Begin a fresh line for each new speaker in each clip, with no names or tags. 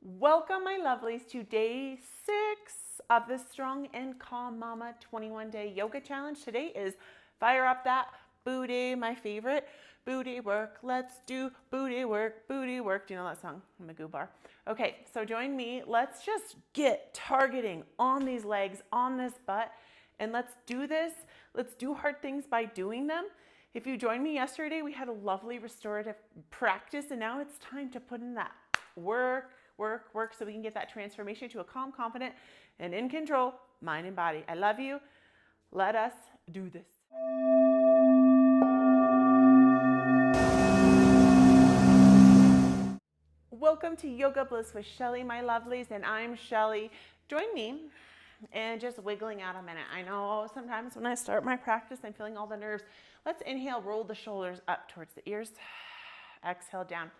Welcome, my lovelies, to day 6 of the Strong and Calm Mama 21-day yoga challenge. Today is fire up that booty, my favorite. Booty work, let's do booty work, booty work. Do you know that song? Magoo Bar. Okay, so join me. Let's just get targeting on these legs, on this butt, and let's do this. Let's do hard things by doing them. If you joined me yesterday, we had a lovely restorative practice, and now it's time to put in that work so we can get that transformation to a calm, confident, and in control mind and body. I love you. Let us do this. Welcome to Yoga Bliss with Shelly, my lovelies, and I'm Shelly. Join me and just wiggling out a minute. I know sometimes when I start my practice, I'm feeling all the nerves. Let's inhale, roll the shoulders up towards the ears. Exhale down.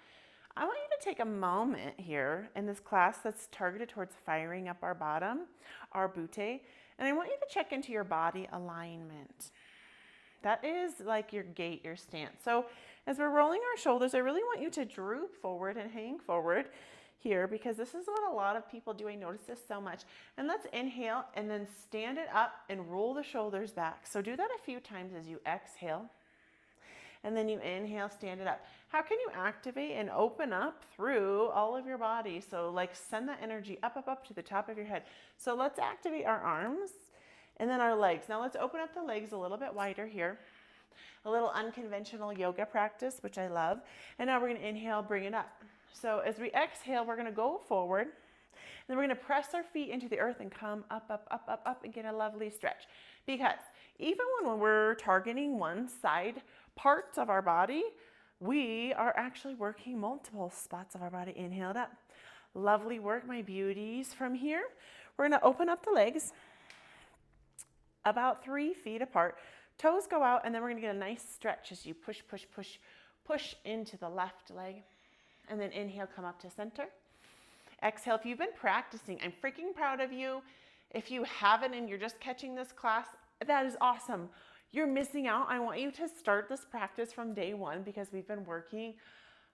I want you to take a moment here in this class that's targeted towards firing up our bottom, our booty, and I want you to check into your body alignment. That is like your gait, your stance. So as we're rolling our shoulders, I really want you to droop forward and hang forward here because this is what a lot of people do. I notice this so much. And let's inhale and then stand it up and roll the shoulders back. So do that a few times as you exhale. And then you inhale, stand it up. How can you activate and open up through all of your body? So like send that energy up to the top of your head. So let's activate our arms and then our legs. Now let's open up the legs a little bit wider here. A little unconventional yoga practice, which I love. And now we're gonna inhale, bring it up. So as we exhale, we're gonna go forward. And then we're gonna press our feet into the earth and come up and get a lovely stretch. Because even when we're targeting one side, parts of our body, we are actually working multiple spots of our body. Inhale it up. Lovely work, my beauties. From here, we're gonna open up the legs about 3 feet apart. Toes go out, and then we're gonna get a nice stretch as you push into the left leg. And then inhale, come up to center. Exhale. If you've been practicing, I'm freaking proud of you. If you haven't and you're just catching this class, that is awesome. You're missing out. I want you to start this practice from day 1 because we've been working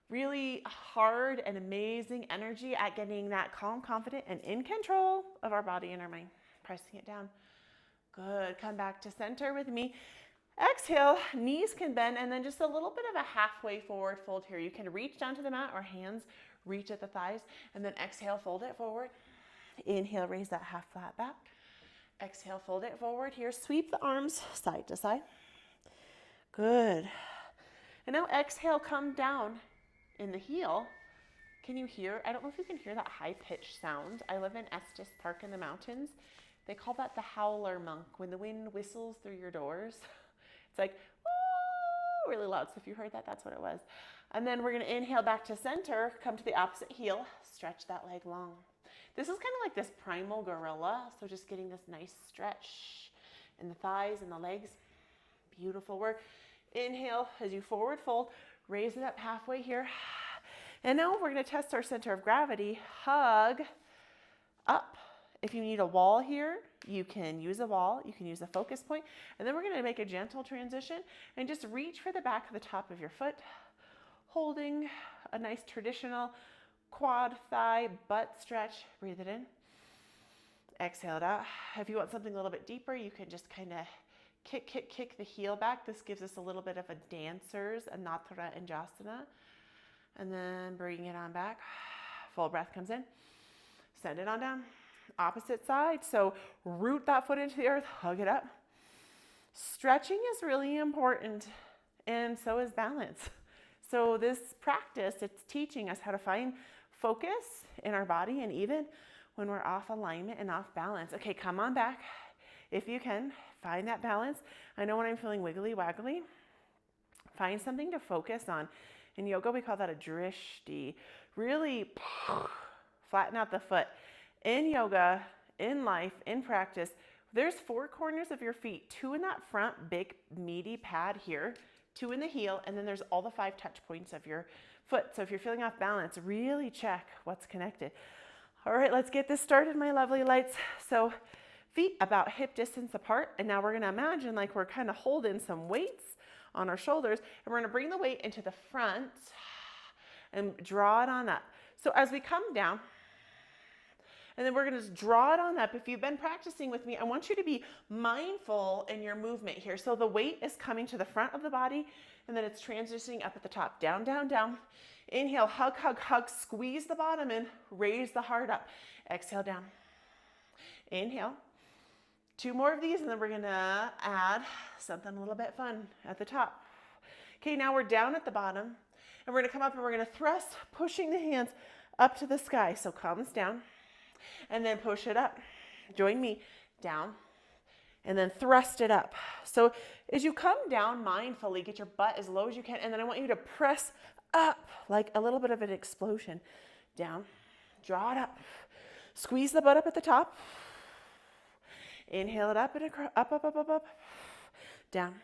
really hard and amazing energy at getting that calm, confident, and in control of our body and our mind. Pressing it down. Good. Come back to center with me. Exhale, knees can bend, and then just a little bit of a halfway forward fold here. You can reach down to the mat or hands reach at the thighs, and then exhale, fold it forward. Inhale, raise that half flat back. Exhale, fold it forward here. Sweep the arms side to side. Good. And now exhale, come down in the heel. Can you hear? I don't know if you can hear that high-pitched sound. I live in Estes Park in the mountains. They call that the howler monk. When the wind whistles through your doors, it's like, oh, really loud. So if you heard that, that's what it was. And then we're going to inhale back to center, come to the opposite heel, stretch that leg long. This is kind of like this primal gorilla. So just getting this nice stretch in the thighs and the legs. Beautiful work. Inhale as you forward fold, raise it up halfway here. And now we're going to test our center of gravity. Hug up. If you need a wall here, you can use a wall. You can use a focus point. And then we're going to make a gentle transition and just reach for the back of the top of your foot, holding a nice traditional quad, thigh, butt stretch. Breathe it in. Exhale it out. If you want something a little bit deeper, you can just kind of kick the heel back. This gives us a little bit of a dancer's Anatara and Jasana. And then bring it on back. Full breath comes in. Send it on down. Opposite side. So root that foot into the earth. Hug it up. Stretching is really important. And so is balance. So this practice, it's teaching us how to find focus in our body, and even when we're off alignment and off balance. Okay, come on back. If you can, find that balance. I know when I'm feeling wiggly waggly, find something to focus on. In yoga, we call that a drishti. Really flatten out the foot. In yoga, in life, in practice, there's 4 corners of your feet, 2 in that front big meaty pad here, 2 in the heel, and then there's all the 5 touch points of your foot. So if you're feeling off balance, really check what's connected. All right, let's get this started, my lovely lights. So feet about hip distance apart, and now we're gonna imagine like we're kind of holding some weights on our shoulders, and we're gonna bring the weight into the front and draw it on up. So as we come down, And then we're going to just draw it on up. If you've been practicing with me, I want you to be mindful in your movement here. So the weight is coming to the front of the body, and then it's transitioning up at the top. Down, down, down. Inhale, hug, hug, hug. Squeeze the bottom in. Raise the heart up. Exhale, down. Inhale. 2 more of these, and then we're going to add something a little bit fun at the top. Okay, now we're down at the bottom, and we're going to come up and we're going to thrust, pushing the hands up to the sky. So palms down, and then push it up. Join me. Down, and then thrust it up. So as you come down mindfully, get your butt as low as you can, and then I want you to press up like a little bit of an explosion. Down, draw it up. Squeeze the butt up at the top. Inhale it up and up, up, up, up, up, down.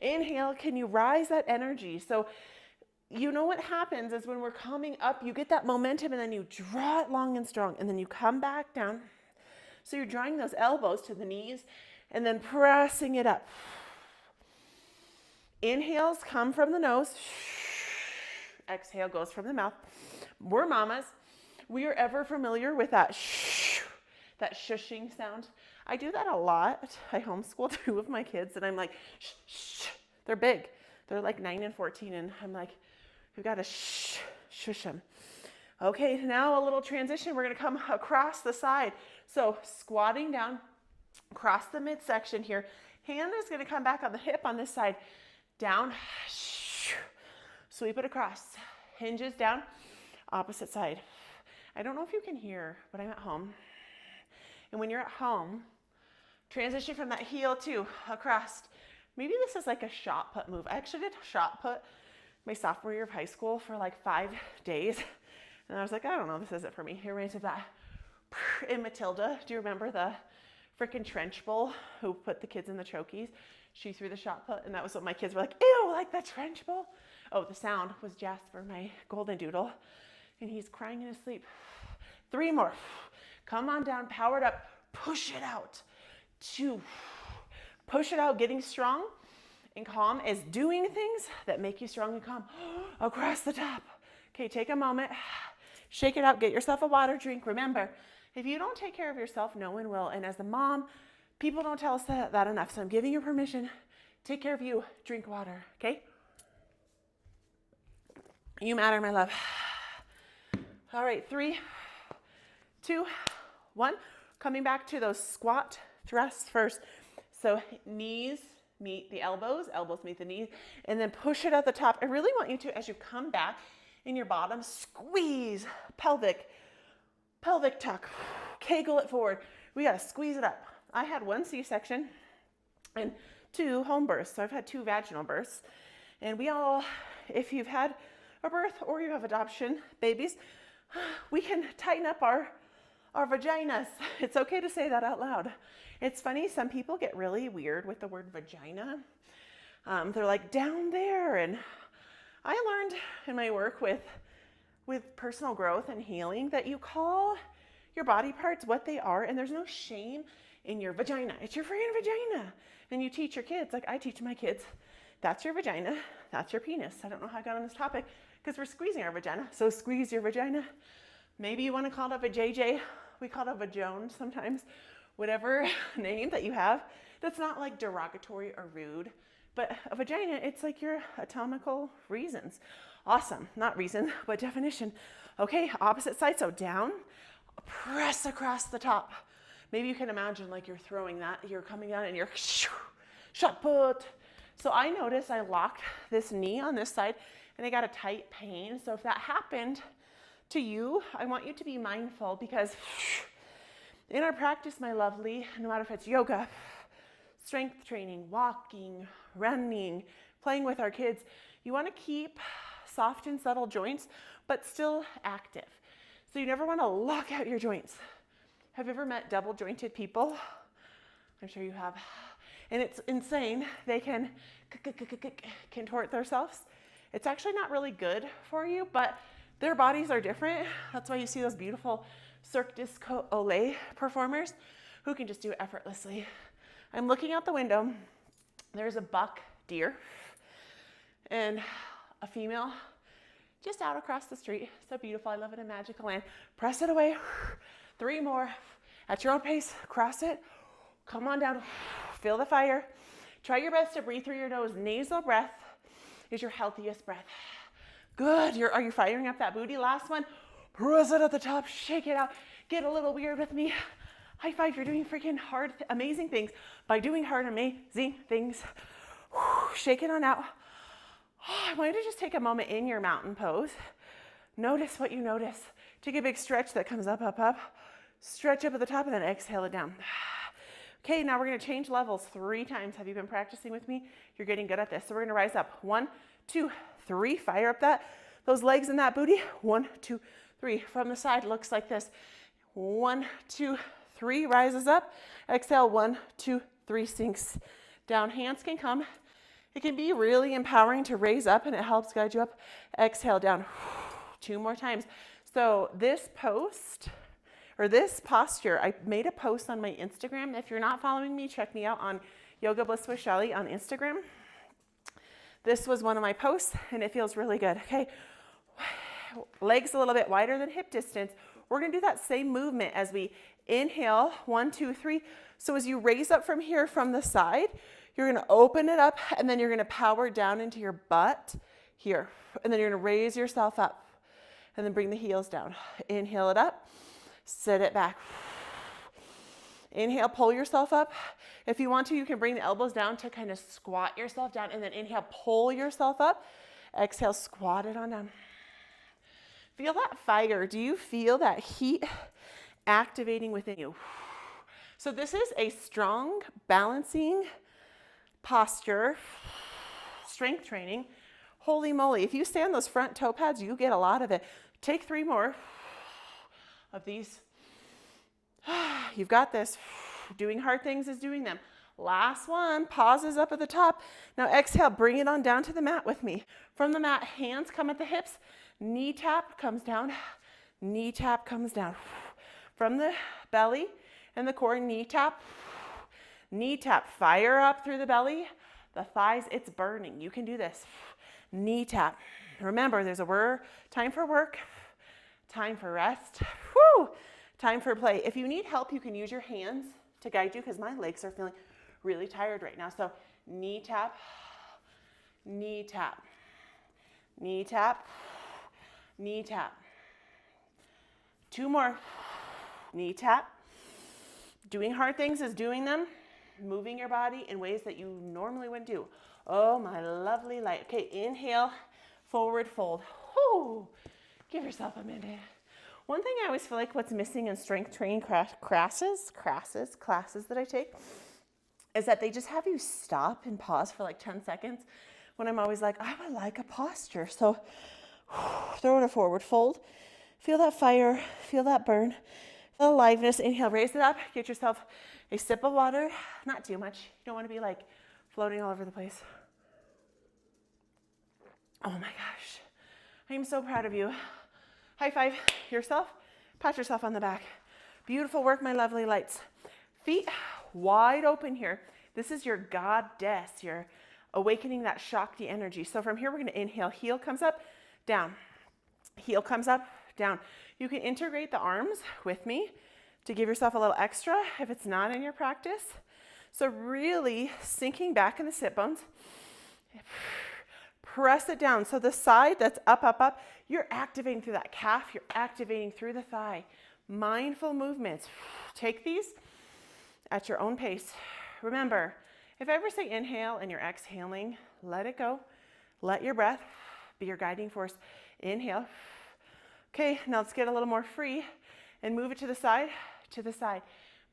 Inhale, can you rise that energy? So you know what happens is when we're coming up, you get that momentum and then you draw it long and strong and then you come back down. So you're drawing those elbows to the knees and then pressing it up. Inhales come from the nose. Exhale goes from the mouth. We're mamas. We are ever familiar with that shushing sound. I do that a lot. I homeschool 2 of my kids and I'm like, shh, shh. They're big. They're like 9 and 14 and I'm like, we've got to shush them. Okay, now a little transition. We're going to come across the side. So squatting down, across the midsection here. Hand is going to come back on the hip on this side. Down, sweep it across. Hinges down, opposite side. I don't know if you can hear, but I'm at home. And when you're at home, transition from that heel to across. Maybe this is like a shot put move. I actually did shot put my sophomore year of high school for like 5 days. And I was like, I don't know, this isn't for me. It reminds me of that in Matilda. Do you remember the freaking trench bull who put the kids in the chokies? She threw the shot put, and that was what my kids were like, ew, like the trench bull. Oh, the sound was Jasper, my golden doodle. And he's crying in his sleep. 3 more. Come on down, power it up, push it out. 2, push it out, getting strong and calm is doing things that make you strong and calm across the top. Okay, take a moment, shake it out, get yourself a water drink. Remember, if you don't take care of yourself, no one will. And as a mom, people don't tell us that enough. So I'm giving you permission, take care of you, drink water, okay? You matter, my love. All right, 3, 2, 1. Coming back to those squat thrusts first. So knees meet the elbows, elbows meet the knees, and then push it at the top. I really want you to, as you come back in your bottom, squeeze pelvic tuck, kegel it forward. We got to squeeze it up. I had 1 C-section and 2 home births. So I've had 2 vaginal births. And we all, if you've had a birth or you have adoption babies, we can tighten up our vaginas. It's okay to say that out loud. It's funny, some people get really weird with the word vagina. They're like, down there. And I learned in my work with personal growth and healing that you call your body parts what they are, and there's no shame in your vagina. It's your freaking vagina. And you teach your kids, like I teach my kids, that's your vagina, that's your penis. I don't know how I got on this topic because we're squeezing our vagina. So squeeze your vagina. Maybe you want to call it a JJ. We call it a Joan sometimes. Whatever name that you have, that's not like derogatory or rude, but a vagina, it's like your anatomical reasons. Awesome, not reason, but definition. Okay, opposite side, so down, press across the top. Maybe you can imagine like you're throwing that, you're coming down and you're shot put. So I noticed I locked this knee on this side and I got a tight pain. So if that happened to you, I want you to be mindful because in our practice, my lovely, no matter if it's yoga, strength training, walking, running, playing with our kids, you want to keep soft and subtle joints, but still active. So you never want to lock out your joints. Have you ever met double jointed people? I'm sure you have. And it's insane. They can contort themselves. It's actually not really good for you, but their bodies are different. That's why you see those beautiful Cirque du Soleil performers who can just do it effortlessly. I'm looking out the window. There's a buck deer and a female just out across the street. So beautiful. I love it in magical land. Press it away. 3 more. At your own pace, cross it. Come on down. Feel the fire. Try your best to breathe through your nose. Nasal breath is your healthiest breath. Good. Are you firing up that booty? Last one. Press it at the top. Shake it out. Get a little weird with me. High five. You're doing freaking hard, amazing things by doing hard, amazing things. Shake it on out. I want you to just take a moment in your mountain pose. Notice what you notice. Take a big stretch that comes up, up, up. Stretch up at the top and then exhale it down. Okay, now we're going to change levels 3 times. Have you been practicing with me? You're getting good at this. So we're going to rise up. 1, 2, 3. Fire up those legs and that booty. 1, 2, 3. From the side, looks like this. 1, 2, 3. Rises up. Exhale. 1, 2, 3. Sinks down. Hands can come. It can be really empowering to raise up, and it helps guide you up. Exhale down. 2 more times. So this posture, I made a post on my Instagram. If you're not following me, check me out on Yoga Bliss with Shelly on Instagram. This was one of my posts, and it feels really good. Okay, legs a little bit wider than hip distance. We're going to do that same movement as we inhale. 1, 2, 3. So as you raise up from here from the side, you're going to open it up, and then you're going to power down into your butt here. And then you're going to raise yourself up, and then bring the heels down. Inhale it up. Sit it back. Inhale, pull yourself up. If you want to, you can bring the elbows down to kind of squat yourself down, and then inhale, pull yourself up. Exhale, squat it on down. Feel that fire. Do you feel that heat activating within you? So this is a strong, balancing posture, strength training. Holy moly. If you stay on those front toe pads, you get a lot of it. Take 3 more of these. You've got this. Doing hard things is doing them. Last one. Pauses up at the top. Now exhale. Bring it on down to the mat with me. From the mat, hands come at the hips. Knee tap comes down. Knee tap comes down. From the belly and the core, knee tap. Knee tap. Fire up through the belly. The thighs, it's burning. You can do this. Knee tap. Remember, there's time for work, time for rest, time for play. If you need help, you can use your hands to guide you, because my legs are feeling really tired right now. So knee tap, knee tap, knee tap, knee tap. 2 more. Knee tap. Doing hard things is doing them. Moving your body in ways that you normally wouldn't do. Oh, my lovely light. Okay, inhale, forward fold. Whoo! Give yourself a minute. One thing I always feel like what's missing in strength training classes that I take is that they just have you stop and pause for like 10 seconds, when I'm always like, I would like a posture. So throw in a forward fold. Feel that fire, feel that burn, feel the aliveness. Inhale, raise it up, get yourself a sip of water, not too much. You don't want to be like floating all over the place. Oh my gosh. I am so proud of you. High five yourself. Pat yourself on the back. Beautiful work, my lovely lights. Feet wide open here. This is your goddess. You're awakening that Shakti energy. So from here, we're going to inhale. Heel comes up, down. Heel comes up, down. You can integrate the arms with me to give yourself a little extra if it's not in your practice. So really sinking back in the sit bones. Press it down. So the side that's up, up, up, you're activating through that calf. You're activating through the thigh. Mindful movements. Take these at your own pace. Remember, if I ever say inhale and you're exhaling, let it go. Let your breath be your guiding force. Inhale. Okay, now let's get a little more free and move it to the side, to the side.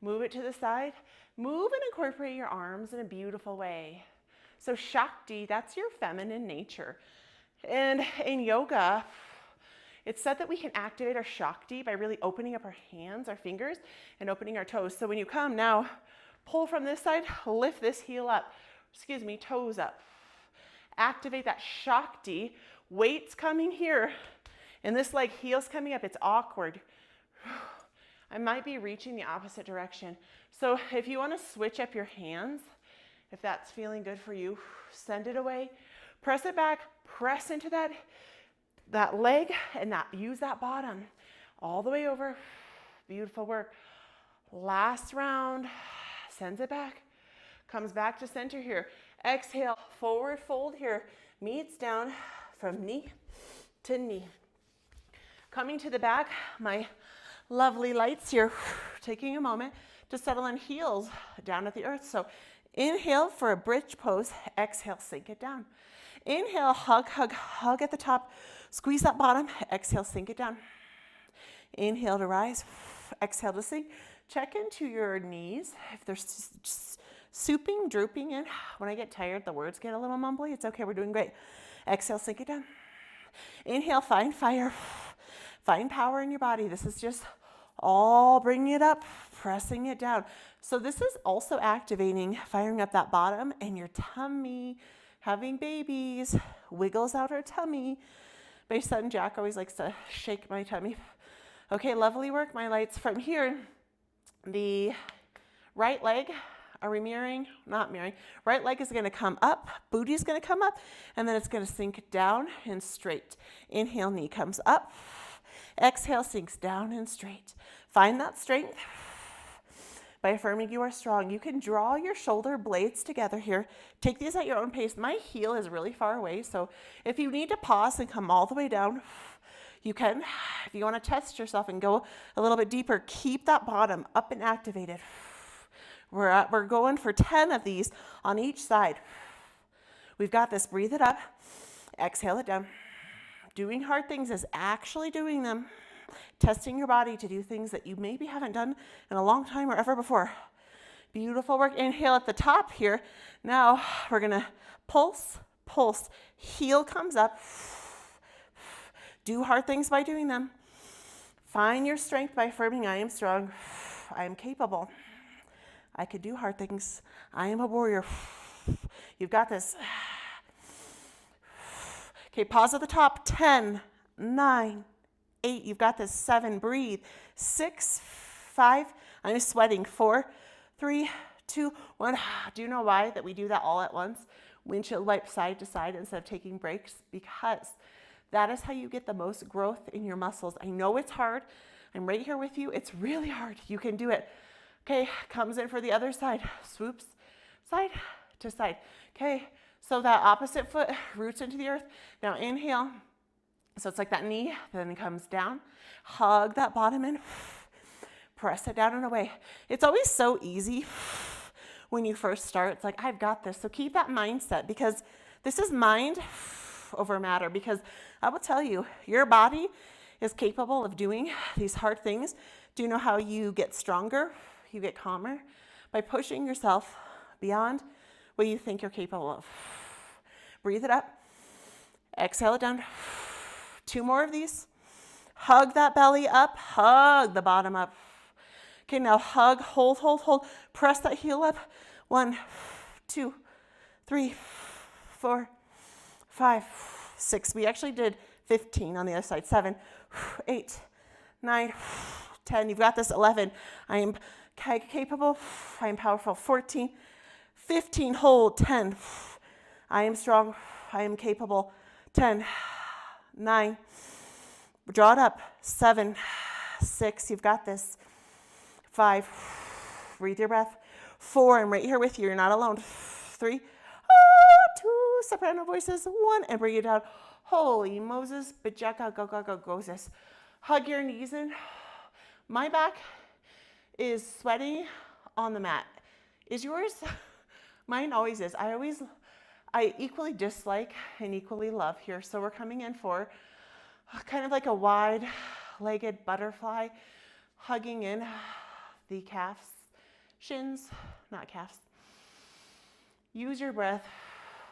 Move it to the side. Move and incorporate your arms in a beautiful way. So Shakti, that's your feminine nature. And in yoga, it's said that we can activate our Shakti by really opening up our hands, our fingers, and opening our toes. So when you come now, pull from this side, lift this heel up, toes up. Activate that Shakti. Weights coming here. And this leg, heels coming up. It's awkward. I might be reaching the opposite direction. So if you want to switch up your hands, if that's feeling good for you, send it away. Press it back. Press into that leg and use that bottom all the way over. Beautiful work. Last round. Sends it back. Comes back to center here. Exhale, forward fold here. Meets down from knee to knee. Coming to the back, my lovely lights here. Taking a moment to settle in, heels down at the earth. So inhale for a bridge pose. Exhale, sink it down. Inhale, hug, hug, hug at the top. Squeeze that bottom. Exhale, sink it down. Inhale to rise. Exhale to sink. Check into your knees. If they're souping, drooping in. When I get tired, the words get a little mumbly. It's okay. We're doing great. Exhale, sink it down. Inhale, find fire. Find power in your body. This is just all bringing it up, pressing it down. So this is also activating, firing up that bottom and your tummy. Having babies wiggles out her tummy. My son Jack always likes to shake my tummy. Okay, lovely work, my lights. From here, the right leg, are we mirroring? Not mirroring. Right leg is gonna come up, booty is gonna come up, and then it's gonna sink down and straight. Inhale, knee comes up. Exhale, sinks down and straight. Find that strength by affirming you are strong. You can draw your shoulder blades together here. Take these at your own pace. My heel is really far away, so if you need to pause and come all the way down, you can. If you want to test yourself and go a little bit deeper, keep that bottom up and activated. We're going for 10 of these on each side. We've got this. Breathe it up. Exhale it down. Doing hard things is actually doing them. Testing your body to do things that you maybe haven't done in a long time or ever before. Beautiful work. Inhale at the top here. Now we're going to pulse, pulse. Heel comes up. Do hard things by doing them. Find your strength by affirming I am strong. I am capable. I could do hard things. I am a warrior. You've got this. Okay, pause at the top. 10, 9, 8. You've got this. 7, breathe. 6, 5. I'm sweating. 4, 3, 2, 1. Do you know why that we do that all at once? Windshield wipe side to side instead of taking breaks? Because that is how you get the most growth in your muscles. I know it's hard. I'm right here with you. It's really hard. You can do it. Okay, comes in for the other side. Swoops side to side. Okay, so that opposite foot roots into the earth. Now inhale. So it's like that knee, then it comes down. Hug that bottom in. Press it down and away. It's always so easy when you first start. It's like, I've got this. So keep that mindset, because this is mind over matter. Because I will tell you, your body is capable of doing these hard things. Do you know how you get stronger? You get calmer by pushing yourself beyond what you think you're capable of. Breathe it up. Exhale it down. 2 more of these. Hug that belly up. Hug the bottom up. Okay, now hug, hold, hold, hold. Press that heel up. 1, 2, 3, 4, 5, 6. We actually did 15 on the other side. 7, 8, 9, 10. You've got this. 11. I am capable. I am powerful. 14, 15. Hold. 10. I am strong. I am capable. 10, 9. Draw it up. 7, 6. You've got this. 5. Breathe your breath. 4. I'm right here with you. You're not alone. 3. 2. Soprano voices. 1. And bring it down. Holy Moses. Bajaka go go go gozes. Hug your knees in. My back is sweaty on the mat. Is yours? Mine always is. I equally dislike and equally love here. So we're coming in for kind of like a wide-legged butterfly, hugging in the calves, shins, not calves. Use your breath.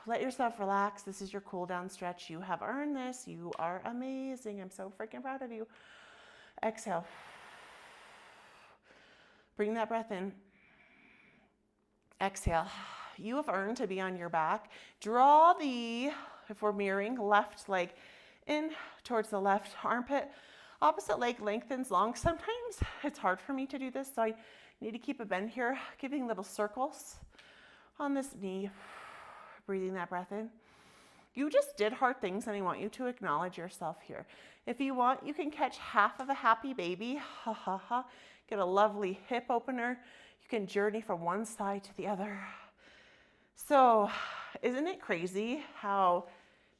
Let yourself relax. This is your cool down stretch. You have earned this. You are amazing. I'm so freaking proud of you. Exhale. Bring that breath in. Exhale. You have earned to be on your back. Draw the, if we're mirroring, left leg in towards the left armpit. Opposite leg lengthens long. Sometimes it's hard for me to do this, so I need to keep a bend here, giving little circles on this knee. Breathing that breath in. You just did hard things, and I want you to acknowledge yourself here. If you want, you can catch half of a happy baby. Ha ha ha. Get a lovely hip opener. You can journey from one side to the other. So, isn't it crazy how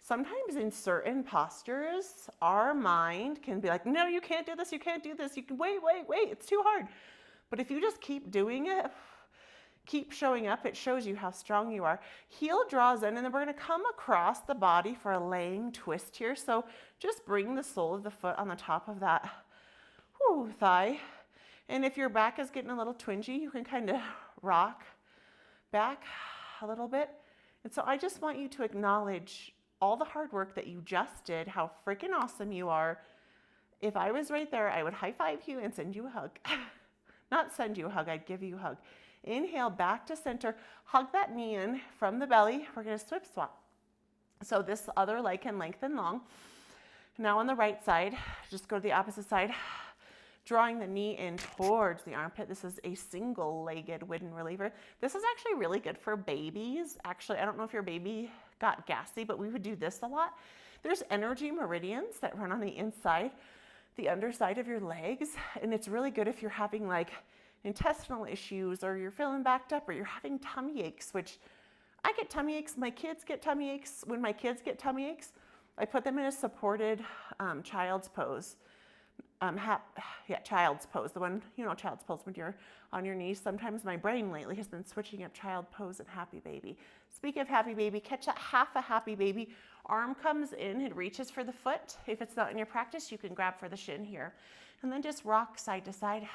sometimes in certain postures, our mind can be like, no, you can't do this, you can't do this. You can wait, it's too hard. But if you just keep doing it, keep showing up, it shows you how strong you are. Heel draws in, and then we're going to come across the body for a laying twist here. So just bring the sole of the foot on the top of that thigh. And if your back is getting a little twingy, you can kind of rock back a little bit. And so I just want you to acknowledge all the hard work that you just did, how freaking awesome you are. If I was right there, I would high five you and send you a hug. Not send you a hug, I'd give you a hug. Inhale, back to center. Hug that knee in from the belly. We're going to swip swap. So this other leg can lengthen long. Now on the right side, just go to the opposite side. Drawing the knee in towards the armpit. This is a single-legged wind reliever. This is actually really good for babies. Actually, I don't know if your baby got gassy, but we would do this a lot. There's energy meridians that run on the inside, the underside of your legs. And it's really good if you're having like intestinal issues, or you're feeling backed up, or you're having tummy aches, which I get tummy aches. My kids get tummy aches. When my kids get tummy aches, I put them in a supported child's pose. Child's pose. The one, child's pose when you're on your knees. Sometimes my brain lately has been switching up child pose and happy baby. Speaking of happy baby, catch that half a happy baby. Arm comes in, it reaches for the foot. If it's not in your practice, you can grab for the shin here. And then just rock side to side.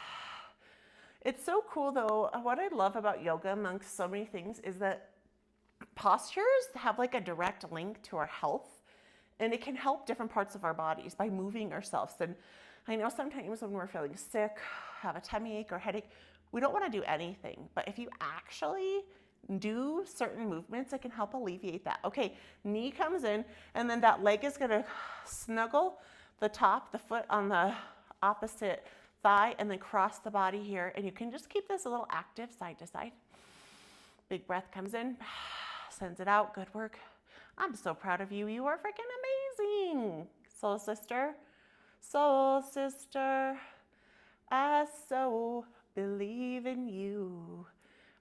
It's so cool though. What I love about yoga amongst so many things is that postures have like a direct link to our health, and it can help different parts of our bodies by moving ourselves. And I know sometimes when we're feeling sick, have a tummy ache or headache, we don't want to do anything. But if you actually do certain movements, it can help alleviate that. Okay, knee comes in, and then that leg is going to snuggle the top, the foot on the opposite thigh, and then cross the body here. And you can just keep this a little active side to side. Big breath comes in, sends it out. Good work. I'm so proud of you. You are freaking amazing. Soul sister. Soul sister. I so believe in you.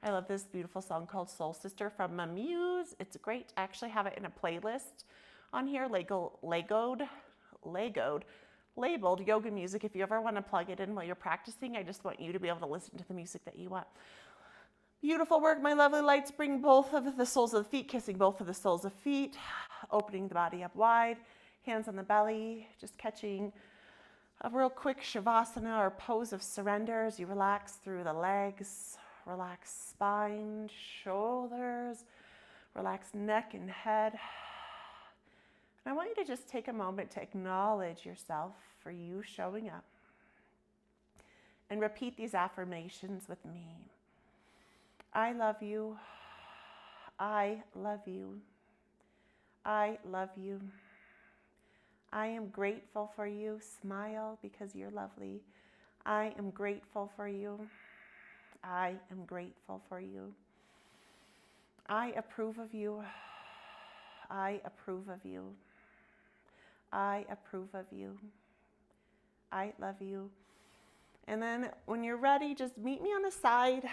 I love this beautiful song called Soul Sister from my muse. It's great. I actually have it in a playlist on here, labeled yoga music. If you ever want to plug it in while you're practicing, I just want you to be able to listen to the music that you want. Beautiful work, my lovely lights. Bring both of the soles of the feet, kissing both of the soles of feet, opening the body up wide, hands on the belly, just catching a real quick shavasana or pose of surrender as you relax through the legs, relax spine, shoulders, relax neck and head. And I want you to just take a moment to acknowledge yourself for you showing up. And repeat these affirmations with me. I love you. I love you. I love you. I am grateful for you. Smile because you're lovely. I am grateful for you. I am grateful for you. I approve of you. I approve of you. I approve of you. I love you. And then when you're ready, just meet me on the side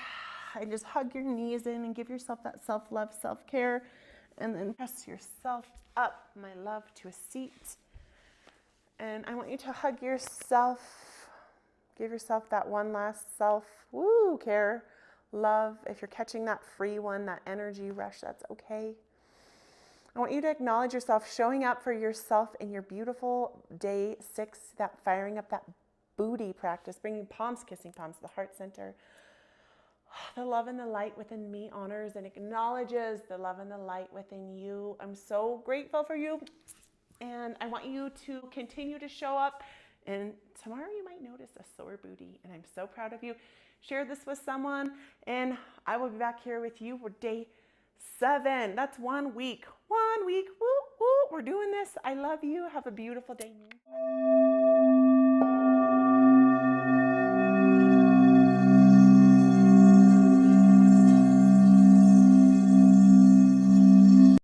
and just hug your knees in and give yourself that self-love, self-care. And then press yourself up, my love, to a seat. And I want you to hug yourself. Give yourself that one last care, love. If you're catching that free one, that energy rush, that's okay. I want you to acknowledge yourself, showing up for yourself in your beautiful day 6, that firing up that booty practice, bringing palms, kissing palms to the heart center. The love and the light within me honors and acknowledges the love and the light within you. I'm so grateful for you. And I want you to continue to show up. And tomorrow you might notice a sore booty. And I'm so proud of you. Share this with someone. And I will be back here with you for day 7. That's 1 week. 1 week. Woo, woo. We're doing this. I love you. Have a beautiful day.